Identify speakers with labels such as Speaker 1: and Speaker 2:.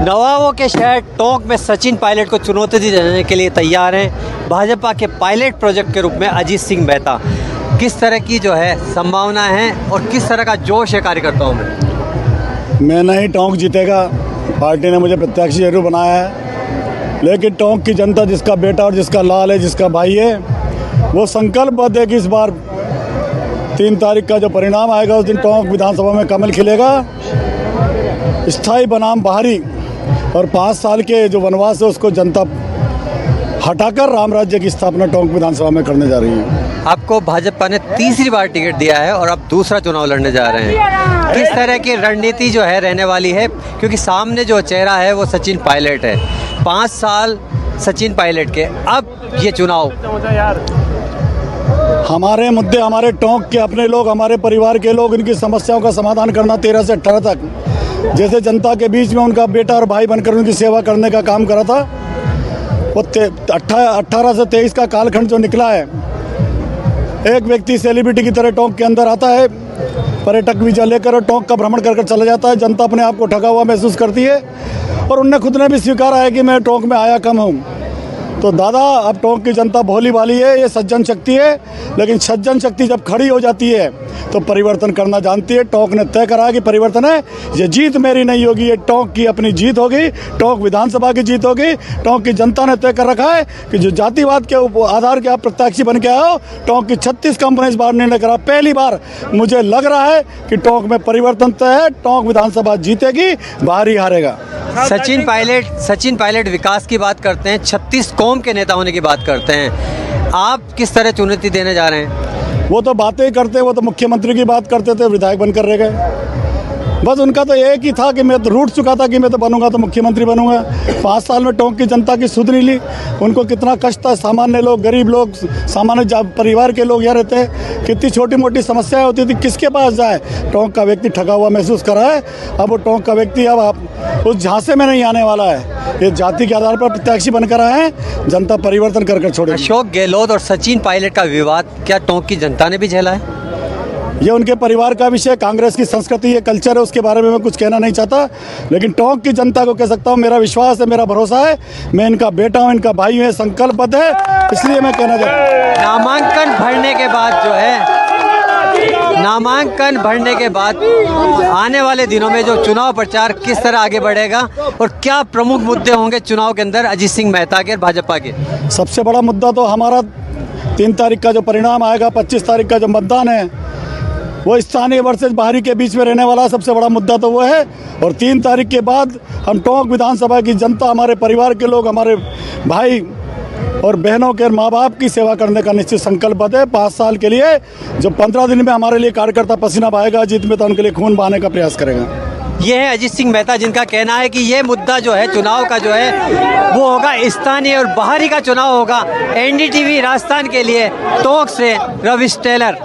Speaker 1: नवाबों के शहर टोंक में सचिन पायलट को चुनौती देने के लिए तैयार हैं भाजपा के पायलट प्रोजेक्ट के रूप में अजीत सिंह मेहता। किस तरह की जो है संभावना है और किस तरह का जोश है कार्यकर्ताओं में?
Speaker 2: मैं नहीं, टोंक जीतेगा। पार्टी ने मुझे प्रत्याशी जरूर बनाया है, लेकिन टोंक की जनता, जिसका बेटा और जिसका लाल है, जिसका भाई है, वो संकल्पबद्ध है कि इस बार 3 तारीख का जो परिणाम आएगा उस दिन टोंक विधानसभा में कमल खिलेगा। स्थायी बनाम बाहरी और 5 साल के जो वनवास है उसको जनता हटाकर राम राज्य की स्थापना टोंक विधानसभा में करने जा रही है।
Speaker 1: आपको भाजपा ने तीसरी बार टिकट दिया है और अब दूसरा चुनाव लड़ने जा रहे हैं। किस तरह की रणनीति जो है रहने वाली है, क्योंकि सामने जो चेहरा है वो सचिन पायलट है। 5 साल सचिन पायलट के, अब ये चुनाव
Speaker 2: हमारे मुद्दे, हमारे टोंक के अपने लोग, हमारे परिवार के लोग, इनकी समस्याओं का समाधान करना 13 से 18 तक जैसे जनता के बीच में उनका बेटा और भाई बनकर उनकी सेवा करने का काम करा था। वो 18 से 23 का कालखंड जो निकला है, एक व्यक्ति सेलिब्रिटी की तरह टोंक के अंदर आता है, पर्यटक वीजा लेकर और टोंक का भ्रमण कर चला जाता है। जनता अपने आप को ठगा हुआ महसूस करती है और उनने खुद ने भी स्वीकारा है कि मैं टोंक में आया कम हूँ। तो दादा, अब टोंक की जनता भोली भाली है, ये सज्जन शक्ति है, लेकिन सज्जन शक्ति जब खड़ी हो जाती है तो परिवर्तन करना जानती है। टोंक ने तय करा कि परिवर्तन है, ये जीत मेरी नहीं होगी, ये टोंक की अपनी जीत होगी, टोंक विधानसभा की जीत होगी। टोंक की जनता ने तय कर रखा है कि जो जातिवाद के आधार के आप प्रत्याशी बन के आए हो, टोंक की 36 कंपनी इस बार निर्णय करा। पहली बार मुझे लग रहा है कि टोंक में परिवर्तन तय है, टोंक विधानसभा जीतेगी, बाहरी हारेगा।
Speaker 1: सचिन पायलट विकास की बात करते हैं, 36 कौम के नेता होने की बात करते हैं। आप किस तरह चुनौती देने जा रहे हैं?
Speaker 2: वो तो बातें ही करते, वो तो मुख्यमंत्री की बात करते थे, विधायक बनकर रह गए। बस उनका तो एक ही था कि मैं तो रूठ चुका था कि मैं तो बनूंगा तो मुख्यमंत्री बनूंगा। 5 साल में टोंक की जनता की सुध नहीं ली। उनको कितना कष्ट था, सामान्य लोग, गरीब लोग, सामान्य परिवार के लोग यहाँ रहते हैं, कितनी छोटी मोटी समस्याएं होती थी, किसके पास जाए। टोंक का व्यक्ति ठगा हुआ महसूस कर रहा है। अब वो टोंक का व्यक्ति अब उस झांसे में नहीं आने वाला है। ये जाति के आधार पर प्रत्याशी बनकर आए हैं, जनता परिवर्तन कर छोड़ेगी।
Speaker 1: अशोक गहलोत और सचिन पायलट का विवाद क्या टोंक की जनता ने भी झेला है?
Speaker 2: ये उनके परिवार का विषय, कांग्रेस की संस्कृति, ये कल्चर है, उसके बारे में मैं कुछ कहना नहीं चाहता। लेकिन टोंक की जनता को कह सकता हूँ, मेरा विश्वास है, मेरा भरोसा है, मैं इनका बेटा हूँ, इनका भाई हूँ, संकल्पबद्ध है, इसलिए मैं कहना चाहता हूँ।
Speaker 1: नामांकन भरने के बाद जो है, नामांकन भरने के बाद आने वाले दिनों में जो चुनाव प्रचार किस तरह आगे बढ़ेगा और क्या प्रमुख मुद्दे होंगे चुनाव के अंदर अजीत सिंह मेहता के और भाजपा के?
Speaker 2: सबसे बड़ा मुद्दा तो हमारा 3 तारीख का जो परिणाम आएगा, 25 तारीख का जो मतदान है, वो स्थानीय वर्सेस बाहरी के बीच में रहने वाला सबसे बड़ा मुद्दा तो वो है। और 3 तारीख के बाद हम टोंक विधानसभा की जनता, हमारे परिवार के लोग, हमारे भाई और बहनों के माँ बाप की सेवा करने का निश्चित संकल्पबद्ध है। 5 साल के लिए जो 15 दिन में हमारे लिए कार्यकर्ता पसीना बहाएगा, जीत में तो उनके लिए खून बहाने का प्रयास करेगा।
Speaker 1: ये है अजीत सिंह मेहता, जिनका कहना है कि ये मुद्दा जो है चुनाव का जो है वो होगा स्थानीय और बाहरी का चुनाव होगा। NDTV राजस्थान के लिए टोंक से रविश टेलर।